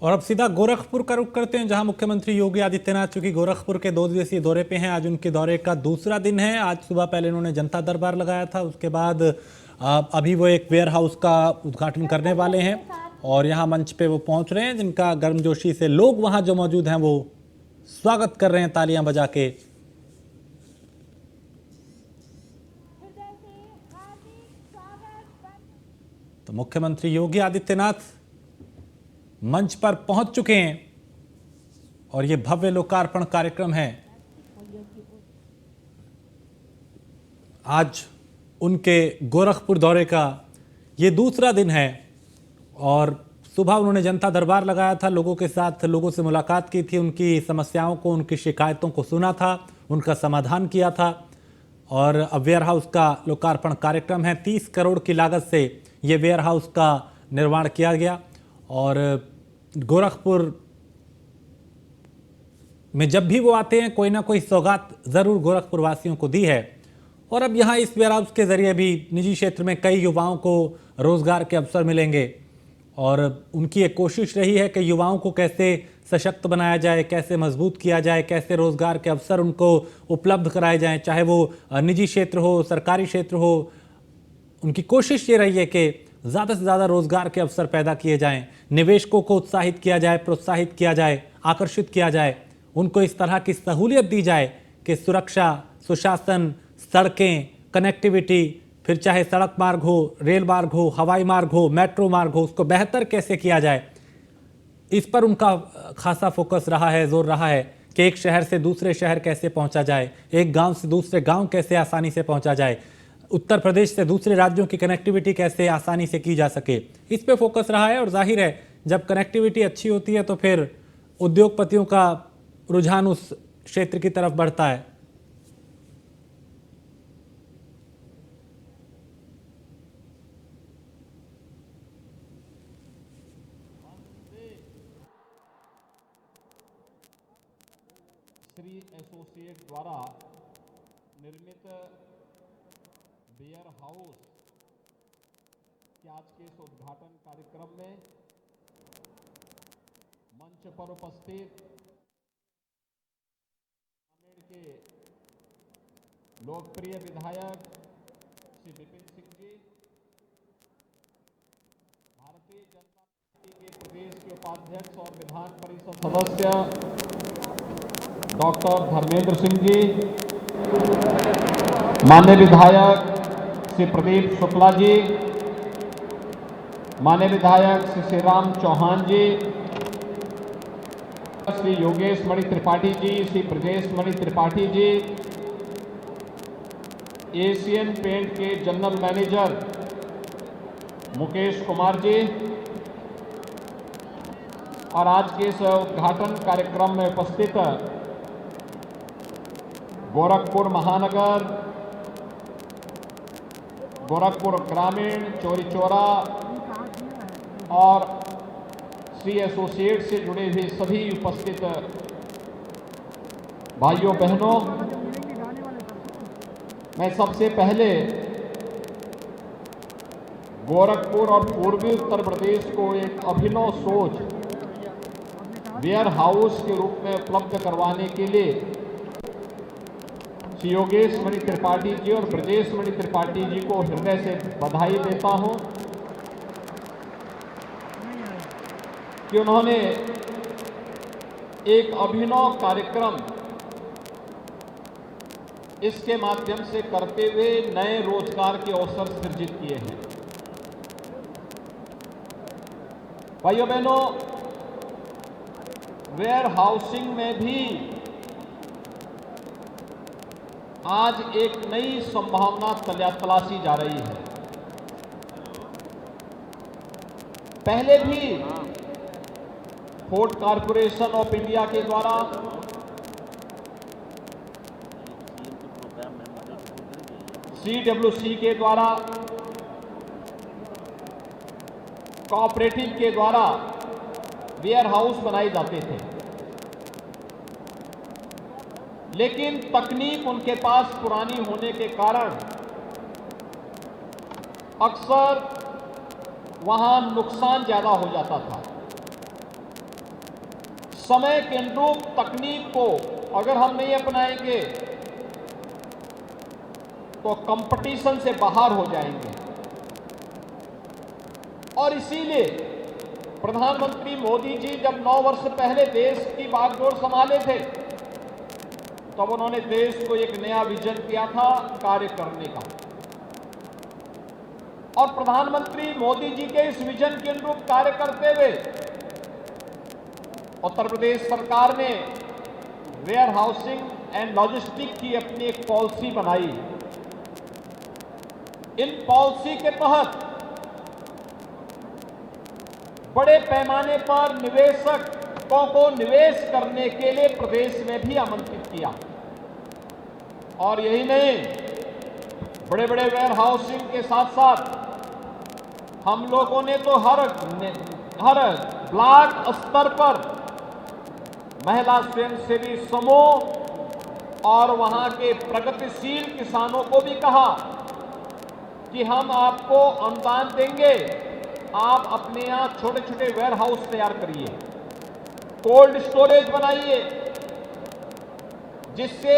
और अब सीधा गोरखपुर का रुख करते हैं, जहां मुख्यमंत्री योगी आदित्यनाथ चूंकि गोरखपुर के 2 दिवसीय दौरे पे हैं, आज उनके दौरे का दूसरा दिन है। आज सुबह पहले उन्होंने जनता दरबार लगाया था, उसके बाद अभी वो एक वेयर हाउस का उद्घाटन करने वाले हैं और यहाँ मंच पे वो पहुंच रहे हैं, जिनका गर्मजोशी से लोग वहां जो मौजूद हैं वो स्वागत कर रहे हैं तालियां बजा के। तो मुख्यमंत्री योगी आदित्यनाथ मंच पर पहुंच चुके हैं और ये भव्य लोकार्पण कार्यक्रम है। आज उनके गोरखपुर दौरे का ये दूसरा दिन है और सुबह उन्होंने जनता दरबार लगाया था, लोगों के साथ लोगों से मुलाकात की थी, उनकी समस्याओं को, उनकी शिकायतों को सुना था, उनका समाधान किया था। और अब वेयर हाउस का लोकार्पण कार्यक्रम है। 30 करोड़ की लागत से ये वेयर हाउस का निर्माण किया गया और गोरखपुर में जब भी वो आते हैं कोई ना कोई सौगात ज़रूर गोरखपुर वासियों को दी है। और अब यहाँ इस वेयर हाउस के ज़रिए भी निजी क्षेत्र में कई युवाओं को रोज़गार के अवसर मिलेंगे और उनकी एक कोशिश रही है कि युवाओं को कैसे सशक्त बनाया जाए, कैसे मजबूत किया जाए, कैसे रोज़गार के अवसर उनको उपलब्ध कराए जाएं, चाहे वो निजी क्षेत्र हो, सरकारी क्षेत्र हो। उनकी कोशिश ये रही है कि ज़्यादा से ज़्यादा रोज़गार के अवसर पैदा किए जाएं, निवेशकों को उत्साहित किया जाए, प्रोत्साहित किया जाए, आकर्षित किया जाए, उनको इस तरह की सहूलियत दी जाए कि सुरक्षा, सुशासन, सड़कें, कनेक्टिविटी, फिर चाहे सड़क मार्ग हो, रेल मार्ग हो, हवाई मार्ग हो, मेट्रो मार्ग हो, उसको बेहतर कैसे किया जाए, इस पर उनका खासा फोकस रहा है, जोर रहा है कि एक शहर से दूसरे शहर कैसे पहुंचा जाए, एक गांव से दूसरे गांव कैसे आसानी से पहुंचा जाए, उत्तर प्रदेश से दूसरे राज्यों की कनेक्टिविटी कैसे आसानी से की जा सके, इस पे फोकस रहा है। और जाहिर है जब कनेक्टिविटी अच्छी होती है तो फिर उद्योगपतियों का रुझान उस क्षेत्र की तरफ बढ़ता है। श्री एसोसिएट द्वारा निर्मित वेयर हाउस के आज के इस उद्घाटन कार्यक्रम में मंच पर उपस्थित के लोकप्रिय विधायक श्री विपिन सिंह जी, भारतीय जनता पार्टी के प्रदेश के उपाध्यक्ष और विधान परिषद सदस्य डॉक्टर धर्मेंद्र सिंह जी, माननीय विधायक श्री प्रदीप शुक्ला जी, माननीय विधायक श्री श्रीराम चौहान जी, श्री योगेश मणि त्रिपाठी जी, श्री ब्रजेश मणि त्रिपाठी जी, एशियन पेंट के जनरल मैनेजर मुकेश कुमार जी और आज के इस उद्घाटन कार्यक्रम में उपस्थित गोरखपुर महानगर, गोरखपुर ग्रामीण, चौरी चौरा और श्री एसोसिएट से जुड़े हुए सभी उपस्थित भाइयों बहनों, मैं सबसे पहले गोरखपुर और पूर्वी उत्तर प्रदेश को एक अभिनव सोच वेयर हाउस के रूप में उपलब्ध करवाने के लिए श्री योगेश मणि त्रिपाठी जी और ब्रजेश मणि त्रिपाठी जी को हृदय से बधाई देता हूं कि उन्होंने एक अभिनव कार्यक्रम इसके माध्यम से करते हुए नए रोजगार के अवसर सृजित किए हैं। भाइयों बहनों, वेयर हाउसिंग में भी आज एक नई संभावना तलाशी जा रही है। पहले भी पोर्ट कॉरपोरेशन ऑफ इंडिया के द्वारा CWC के द्वारा, कोऑपरेटिव के द्वारा वेयर हाउस बनाए जाते थे, लेकिन तकनीक उनके पास पुरानी होने के कारण अक्सर वहां नुकसान ज्यादा हो जाता था। समय के अनुरूप तकनीक को अगर हम नहीं अपनाएंगे तो कंपटीशन से बाहर हो जाएंगे। और इसीलिए प्रधानमंत्री मोदी जी जब 9 वर्ष पहले देश की बागडोर संभाले थे तब उन्होंने देश को एक नया विजन किया था कार्य करने का, और प्रधानमंत्री मोदी जी के इस विजन के अनुरूप कार्य करते हुए उत्तर प्रदेश सरकार ने वेयर हाउसिंग एंड लॉजिस्टिक की अपनी एक पॉलिसी बनाई। इन पॉलिसी के तहत बड़े पैमाने पर निवेशकों को निवेश करने के लिए प्रदेश में भी आमंत्रित किया। और यही नहीं, बड़े बड़े वेयर हाउसिंग के साथ साथ हम लोगों ने तो हर ब्लॉक स्तर पर महिला स्वयंसेवी समूह और वहां के प्रगतिशील किसानों को भी कहा कि हम आपको अनुदान देंगे, आप अपने यहां छोटे छोटे वेयर हाउस तैयार करिए, कोल्ड स्टोरेज बनाइए, जिससे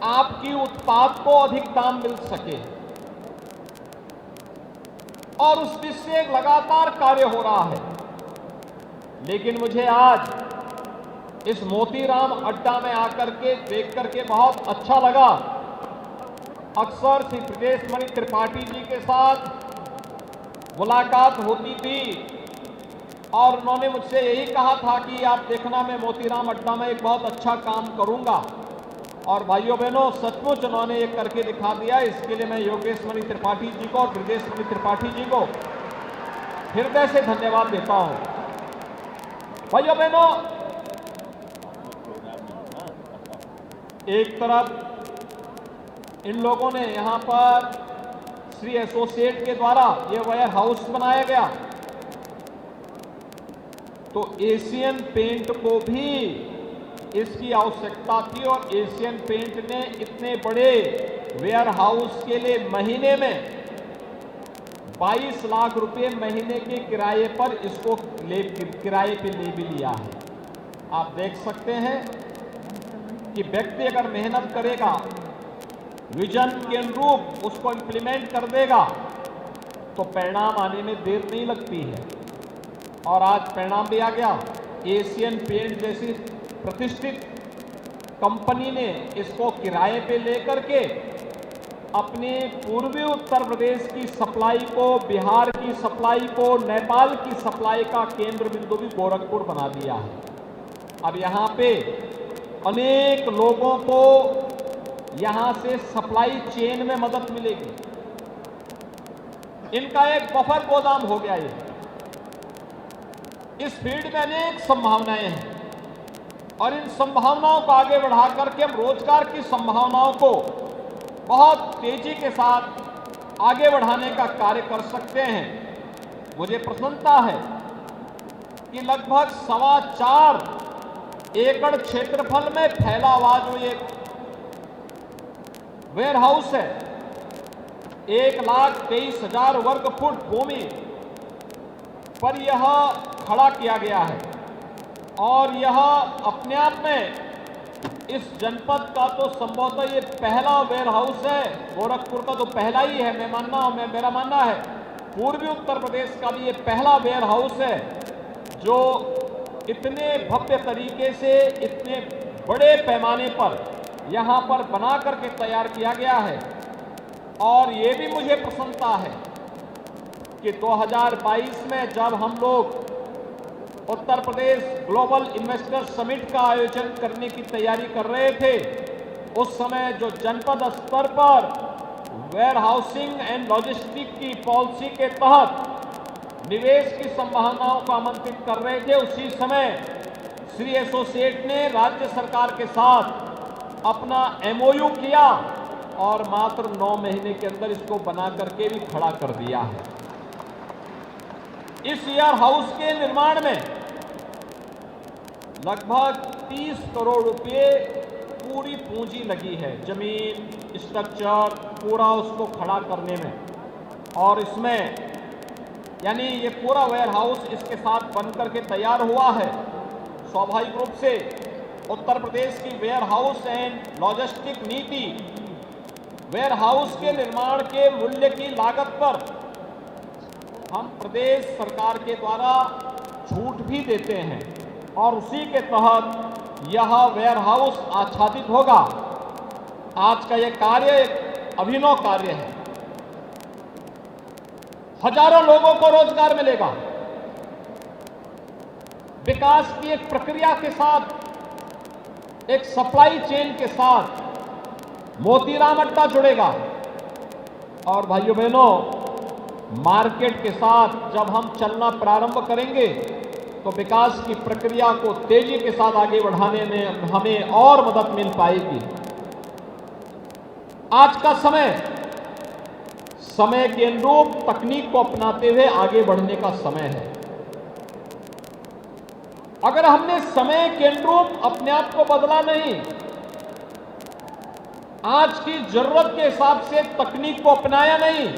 आपकी उत्पाद को अधिक दाम मिल सके। और उस दिशा से लगातार कार्य हो रहा है। लेकिन मुझे आज इस मोतीराम अड्डा में आकर के देख करके बहुत अच्छा लगा। अक्सर श्री ब्रजेश मणि त्रिपाठी जी के साथ मुलाकात होती थी और उन्होंने मुझसे यही कहा था कि आप देखना, मैं मोतीराम अड्डा में एक बहुत अच्छा काम करूंगा। और भाइयों बहनों, सचमुच उन्होंने ये करके दिखा दिया। इसके लिए मैं योगेश मणि त्रिपाठी जी को और ब्रजेश मणि त्रिपाठी जी को हृदय से धन्यवाद देता हूं। भाइयों बहनों, एक तरफ इन लोगों ने यहां पर श्री एसोसिएट के द्वारा ये वेयर हाउस बनाया गया, तो एशियन पेंट को भी इसकी आवश्यकता थी और एशियन पेंट ने इतने बड़े वेयर हाउस के लिए महीने में 22 लाख रुपए महीने के किराए पर इसको किराए पे ले भी लिया है। आप देख सकते हैं कि व्यक्ति अगर मेहनत करेगा, विजन के अनुरूप उसको इंप्लीमेंट कर देगा, तो परिणाम आने में देर नहीं लगती है। और आज परिणाम भी आ गया। एशियन पेंट जैसी प्रतिष्ठित कंपनी ने इसको किराए पे लेकर के अपने पूर्वी उत्तर प्रदेश की सप्लाई को, बिहार की सप्लाई को, नेपाल की सप्लाई का केंद्र बिंदु भी गोरखपुर बना दिया है। अब यहाँ पे अनेक लोगों को यहाँ से सप्लाई चेन में मदद मिलेगी। इनका एक बफर गोदाम हो गया ये। इस फील्ड में अनेक संभावनाएं हैं और इन संभावनाओं को आगे बढ़ा करके हम रोजगार की संभावनाओं को बहुत तेजी के साथ आगे बढ़ाने का कार्य कर सकते हैं। मुझे प्रसन्नता है कि लगभग 4.25 एकड़ क्षेत्रफल में फैला हुआ जो ये वेयर हाउस है, 1,23,000 वर्ग फुट भूमि पर यह खड़ा किया गया है। और यह अपने आप में इस जनपद का तो संभवतः ये पहला वेयर हाउस है। गोरखपुर का तो पहला ही है, मेरा मानना है। पूर्वी उत्तर प्रदेश का भी ये पहला वेयर हाउस है जो इतने भव्य तरीके से, इतने बड़े पैमाने पर यहाँ पर बना करके तैयार किया गया है। और ये भी मुझे प्रसन्नता है कि 2022 में जब हम लोग Uttar Pradesh global investor summit का आयोजन करने की तैयारी कर रहे थे, उस समय जो जनपद स्तर पर वेयर हाउसिंग एंड लॉजिस्टिक की पॉलिसी के तहत निवेश की संभावनाओं को आमंत्रित कर रहे थे, उसी समय श्री एसोसिएट ने राज्य सरकार के साथ अपना MOU किया और मात्र 9 महीने के अंदर इसको बना करके भी खड़ा कर दिया है। इस वेयर हाउस के निर्माण में लगभग 30 करोड़ रुपए पूरी पूंजी लगी है, जमीन, स्ट्रक्चर पूरा उसको खड़ा करने में। और इसमें यानी ये पूरा वेयर हाउस इसके साथ बन करके तैयार हुआ है। स्वाभाविक रूप से उत्तर प्रदेश की वेयर हाउस एंड लॉजिस्टिक नीति वेयर हाउस के निर्माण के मूल्य की लागत पर हम प्रदेश सरकार के द्वारा छूट भी देते हैं और उसी के तहत यह वेयर हाउस आच्छादित होगा। आज का यह कार्य एक अभिनव कार्य है। हजारों लोगों को रोजगार मिलेगा। विकास की एक प्रक्रिया के साथ, एक सप्लाई चेन के साथ मोतीराम अड्डा जुड़ेगा। और भाइयों बहनों, मार्केट के साथ जब हम चलना प्रारंभ करेंगे तो विकास की प्रक्रिया को तेजी के साथ आगे बढ़ाने में हमें और मदद मिल पाएगी। आज का समय के अनुरूप तकनीक को अपनाते हुए आगे बढ़ने का समय है। अगर हमने समय के अनुरूप अपने आप को बदला नहीं, आज की जरूरत के हिसाब से तकनीक को अपनाया नहीं,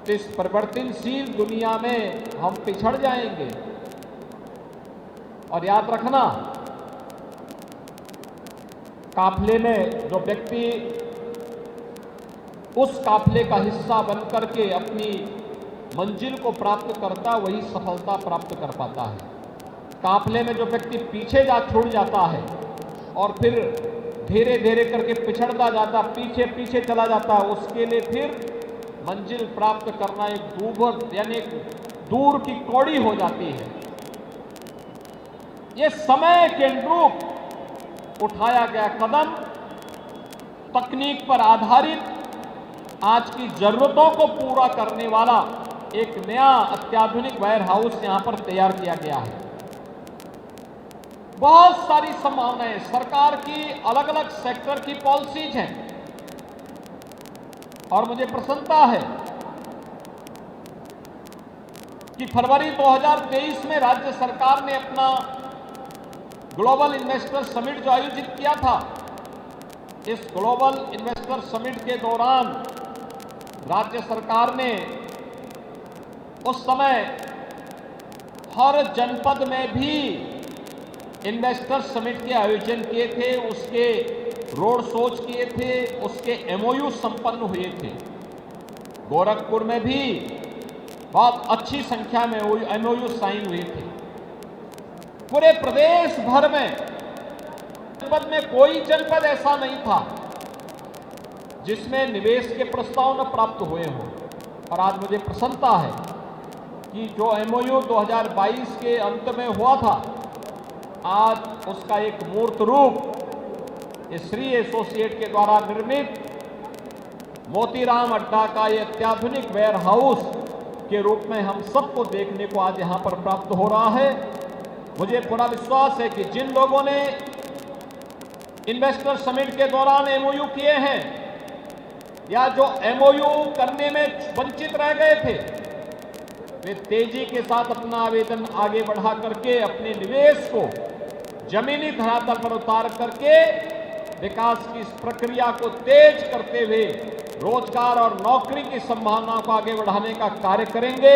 तो इस परिवर्तनशील दुनिया में हम पिछड़ जाएंगे। और याद रखना, काफिले में जो व्यक्ति उस काफिले का हिस्सा बनकर के अपनी मंजिल को प्राप्त करता, वही सफलता प्राप्त कर पाता है। काफिले में जो व्यक्ति पीछे छूट जाता है और फिर धीरे धीरे करके पिछड़ता जाता, पीछे पीछे चला जाता है, उसके लिए फिर मंजिल प्राप्त करना एक दूर की कौड़ी हो जाती है। ये समय के अनुरूप उठाया गया कदम, तकनीक पर आधारित, आज की जरूरतों को पूरा करने वाला एक नया अत्याधुनिक वेयर हाउस यहां पर तैयार किया गया है। बहुत सारी संभावनाएं, सरकार की अलग अलग सेक्टर की पॉलिसीज हैं और मुझे प्रसन्नता है कि फरवरी 2023 में राज्य सरकार ने अपना ग्लोबल इन्वेस्टर समिट जो आयोजित किया था, इस ग्लोबल इन्वेस्टर समिट के दौरान राज्य सरकार ने उस समय हर जनपद में भी इन्वेस्टर समिट के आयोजन किए थे, उसके रोड शोज किए थे, उसके एमओयू संपन्न हुए थे। गोरखपुर में भी बहुत अच्छी संख्या में एमओयू साइन हुए थे। पूरे प्रदेश भर में जनपद में कोई जनपद ऐसा नहीं था जिसमें निवेश के प्रस्ताव न प्राप्त हुए हों। और आज मुझे प्रसन्नता है कि जो एमओयू 2022 के अंत में हुआ था, आज उसका एक मूर्त रूप श्री एसोसिएट के द्वारा निर्मित मोतीराम अड्डा का ये अत्याधुनिक वेयर हाउस के रूप में हम सबको देखने को आज यहां पर प्राप्त हो रहा है। मुझे पूरा विश्वास है कि जिन लोगों ने इन्वेस्टर समिट के दौरान एमओयू किए हैं या जो एमओयू करने में वंचित रह गए थे, वे तेजी के साथ अपना आवेदन आगे बढ़ा करके अपने निवेश को जमीनी धरातल पर उतार करके विकास की इस प्रक्रिया को तेज करते हुए रोजगार और नौकरी की संभावनाओं को आगे बढ़ाने का कार्य करेंगे।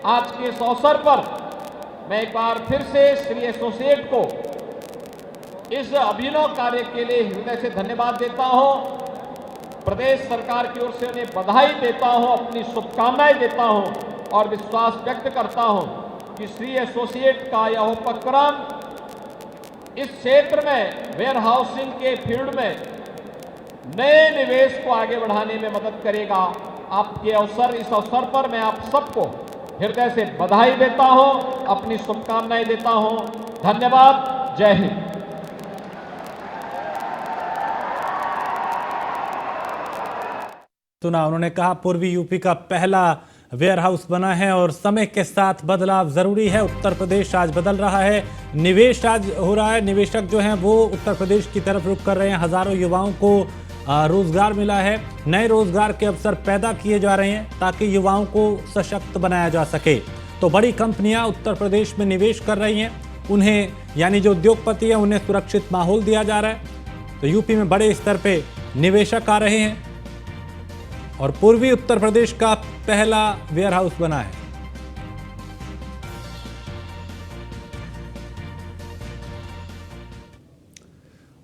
आज के इस अवसर पर मैं एक बार फिर से श्री एसोसिएट को इस अभिनव कार्य के लिए हृदय से धन्यवाद देता हूं। प्रदेश सरकार की ओर से उन्हें बधाई देता हूं, अपनी शुभकामनाएं देता हूं और विश्वास व्यक्त करता हूं कि श्री एसोसिएट का यह उपक्रम इस क्षेत्र में वेयर हाउसिंग के फील्ड में नए निवेश को आगे बढ़ाने में मदद करेगा। आपके इस अवसर पर मैं आप सबको हृदय से बधाई देता हूं, अपनी शुभकामनाएं देता हूं। धन्यवाद। जय हिंद। सुना, उन्होंने कहा पूर्वी यूपी का पहला वेयर हाउस बना है और समय के साथ बदलाव जरूरी है। उत्तर प्रदेश आज बदल रहा है, निवेश आज हो रहा है, निवेशक जो हैं वो उत्तर प्रदेश की तरफ रुख कर रहे हैं। हजारों युवाओं को रोजगार मिला है, नए रोजगार के अवसर पैदा किए जा रहे हैं ताकि युवाओं को सशक्त बनाया जा सके। तो बड़ी कंपनियां उत्तर प्रदेश में निवेश कर रही हैं, उन्हें यानी जो उद्योगपति हैं उन्हें सुरक्षित माहौल दिया जा रहा है। तो यूपी में बड़े स्तर पे निवेशक आ रहे हैं और पूर्वी उत्तर प्रदेश का पहला वेयर हाउस बना है।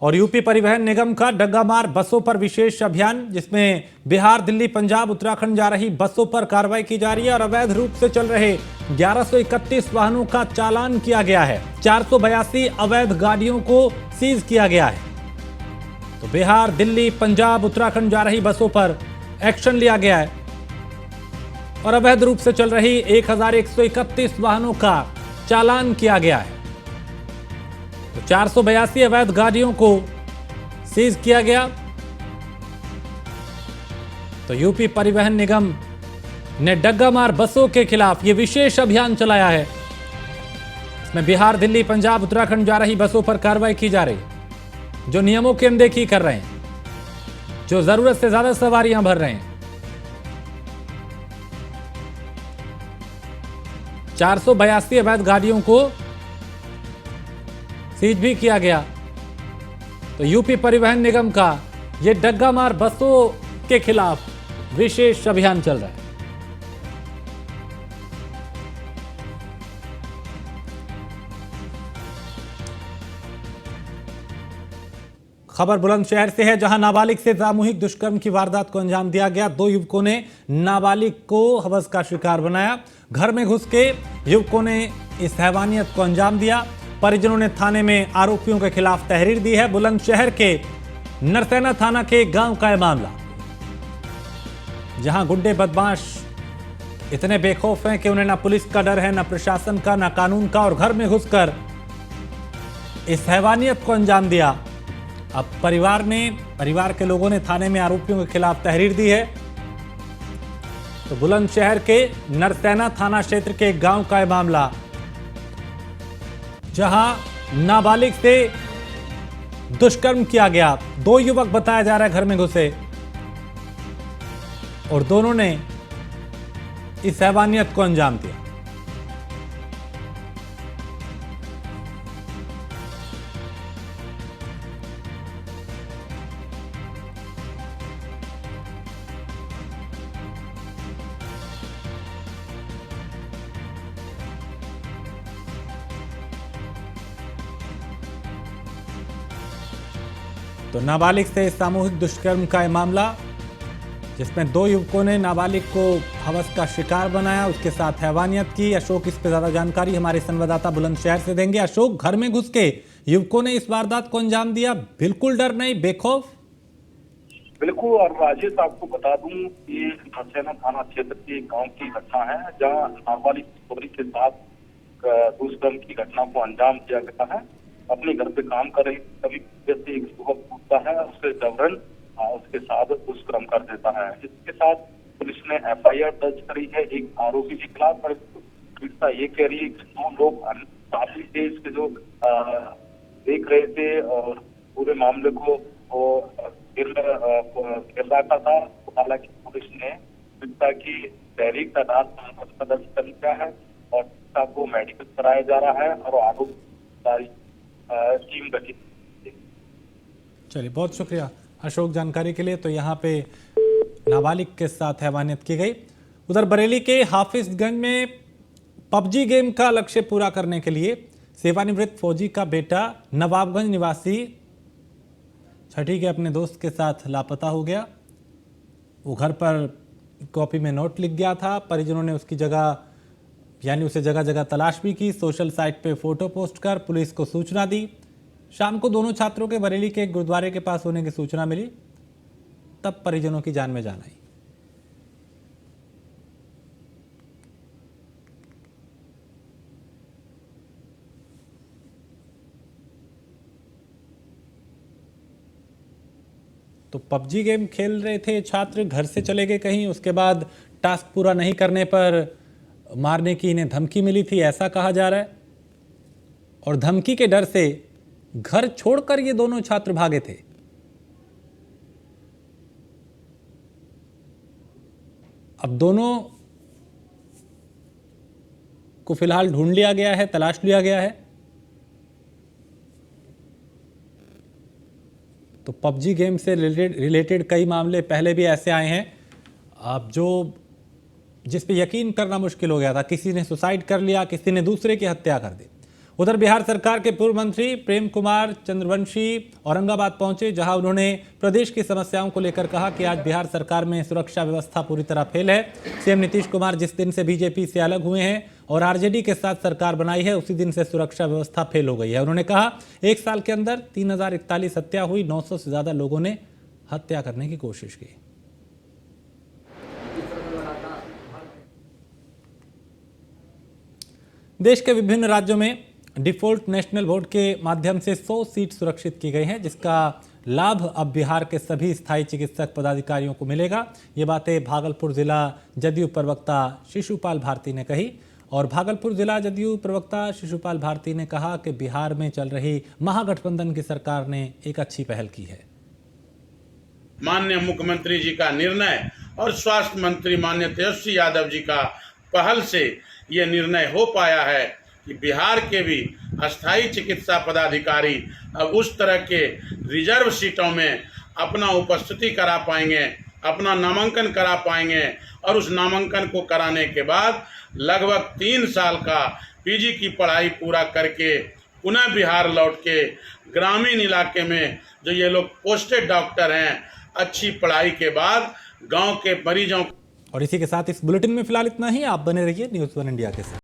और यूपी परिवहन निगम का डग्गामार बसों पर विशेष अभियान, जिसमें बिहार, दिल्ली, पंजाब, उत्तराखंड जा रही बसों पर कार्रवाई की जा रही है और अवैध रूप से चल रहे 1131 वाहनों का चालान किया गया है। 482 अवैध गाड़ियों को सीज किया गया है। तो बिहार, दिल्ली, पंजाब, उत्तराखंड जा रही बसों पर एक्शन लिया गया है और अवैध रूप से चल रही 1131 वाहनों का चालान किया गया है। तो 482 अवैध गाड़ियों को सीज किया गया। तो यूपी परिवहन निगम ने डग्गामार बसों के खिलाफ ये विशेष अभियान चलाया है। इसमें बिहार, दिल्ली, पंजाब, उत्तराखंड जा रही बसों पर कार्रवाई की जा रही है, जो नियमों की अनदेखी कर रहे हैं, जो जरूरत से ज्यादा सवारियां भर रहे हैं। 482 अवैध गाड़ियों को सीज भी किया गया। तो यूपी परिवहन निगम का ये डग्गामार बसों के खिलाफ विशेष अभियान चल रहा है। खबर बुलंदशहर से है, जहां नाबालिग से सामूहिक दुष्कर्म की वारदात को अंजाम दिया गया। 2 युवकों ने नाबालिग को हवस का शिकार बनाया। घर में घुस के युवकों ने इस हैवानियत को अंजाम दिया। परिजनों ने थाने में आरोपियों के खिलाफ तहरीर दी है। बुलंदशहर के नरसैना थाना के गांव का यह मामला, जहां गुंडे बदमाश इतने बेखौफ हैं कि उन्हें ना पुलिस का डर है, ना प्रशासन का, ना कानून का, और घर में घुसकर इस हैवानियत को अंजाम दिया। अब परिवार के लोगों ने थाने में आरोपियों के खिलाफ तहरीर दी है। तो बुलंदशहर के नरसैना थाना क्षेत्र के गांव का यह मामला, जहां नाबालिग से दुष्कर्म किया गया। 2 युवक बताया जा रहा है घर में घुसे और दोनों ने इस हैवानियत को अंजाम दिया। तो नाबालिग से सामूहिक दुष्कर्म का यह मामला, जिसमें 2 युवकों ने नाबालिग को हवस का शिकार बनाया, उसके साथ हैवानियत की। अशोक इस पे ज्यादा जानकारी हमारे संवाददाता बुलंदशहर से देंगे। अशोक, घर में घुस के युवकों ने इस वारदात को अंजाम दिया, बिल्कुल डर नहीं, बेखौफ। बिल्कुल, और राजेश आपको बता दूं, ये नरसैना थाना क्षेत्र के गांव की घटना है, जहां नाबालिग किशोरी के साथ दुष्कर्म की घटना को अंजाम दिया गया है। अपने घर पे काम कर रही तभी जैसे एक युवक पूछता है, उससे जबरन उसके साथ दुष्कर्म कर देता है। इसके साथ पुलिस ने FIR दर्ज करी है एक आरोपी के खिलाफ। पर पीड़िता ये कह रही है कि 2 लोग साथी थे इसके, जो देख रहे थे और पूरे मामले को गिरदाता था। हालांकि पुलिस ने पीड़िता की तहरीक का दर्ज कर लिया है और पीड़िता को मेडिकल कराया जा रहा है और आरोपी टीम गठित। चलिए, बहुत शुक्रिया अशोक जानकारी के लिए। तो यहाँ पे नाबालिग के साथ हैवानियत की गई। उधर बरेली के हाफिजगंज में PUBG गेम का लक्ष्य पूरा करने के लिए सेवानिवृत्त फौजी का बेटा नवाबगंज निवासी छठी के अपने दोस्त के साथ लापता हो गया। वो घर पर कॉपी में नोट लिख गया था। परिजनों ने उसकी जगह यानी उसे जगह जगह तलाश भी की। सोशल साइट पे फोटो पोस्ट कर पुलिस को सूचना दी। शाम को दोनों छात्रों के बरेली के एक गुरुद्वारे के पास होने की सूचना मिली, तब परिजनों की जान में जान आई। तो PUBG गेम खेल रहे थे छात्र, घर से चले गए कहीं, उसके बाद टास्क पूरा नहीं करने पर मारने की इन्हें धमकी मिली थी, ऐसा कहा जा रहा है। और धमकी के डर से घर छोड़कर ये दोनों छात्र भागे थे। अब दोनों को फिलहाल ढूंढ लिया गया है, तलाश लिया गया है। तो PUBG गेम से रिलेटेड कई मामले पहले भी ऐसे आए हैं, अब जिस पे यकीन करना मुश्किल हो गया था। किसी ने सुसाइड कर लिया, किसी ने दूसरे की हत्या कर दी। उधर बिहार सरकार के पूर्व मंत्री प्रेम कुमार चंद्रवंशी औरंगाबाद पहुंचे, जहां उन्होंने प्रदेश की समस्याओं को लेकर कहा कि आज बिहार सरकार में सुरक्षा व्यवस्था पूरी तरह फेल है। सीएम नीतीश कुमार जिस दिन से बीजेपी से अलग हुए हैं और आरजेडी के साथ सरकार बनाई है, उसी दिन से सुरक्षा व्यवस्था फेल हो गई है। उन्होंने कहा 1 साल के अंदर 3041 हत्या हुई, 900 से ज्यादा लोगों ने हत्या करने की कोशिश की। देश के विभिन्न राज्यों में डिफॉल्ट नेशनल वोट के माध्यम से 100 सीट सुरक्षित की गई हैं, जिसका लाभ अब बिहार के सभी स्थायी चिकित्सक पदाधिकारियों को मिलेगा। ये बातें भागलपुर जिला जदयू प्रवक्ता शिशुपाल भारती ने कही। और भागलपुर जिला जदयू प्रवक्ता शिशुपाल भारती ने कहा कि बिहार में चल रही महागठबंधन की सरकार ने एक अच्छी पहल की है। माननीय मुख्यमंत्री जी का निर्णय और स्वास्थ्य मंत्री माननीय तेजस्वी यादव जी का पहल से ये निर्णय हो पाया है कि बिहार के भी अस्थायी चिकित्सा पदाधिकारी अब उस तरह के रिजर्व सीटों में अपना उपस्थिति करा पाएंगे, अपना नामांकन करा पाएंगे और उस नामांकन को कराने के बाद लगभग 3 साल का पीजी की पढ़ाई पूरा करके पुनः बिहार लौट के ग्रामीण इलाके में जो ये लोग पोस्टेड डॉक्टर हैं, अच्छी पढ़ाई के बाद गांव के मरीजों। और इसी के साथ इस बुलेटिन में फिलहाल इतना ही। आप बने रहिए न्यूज़ 1 इंडिया के साथ।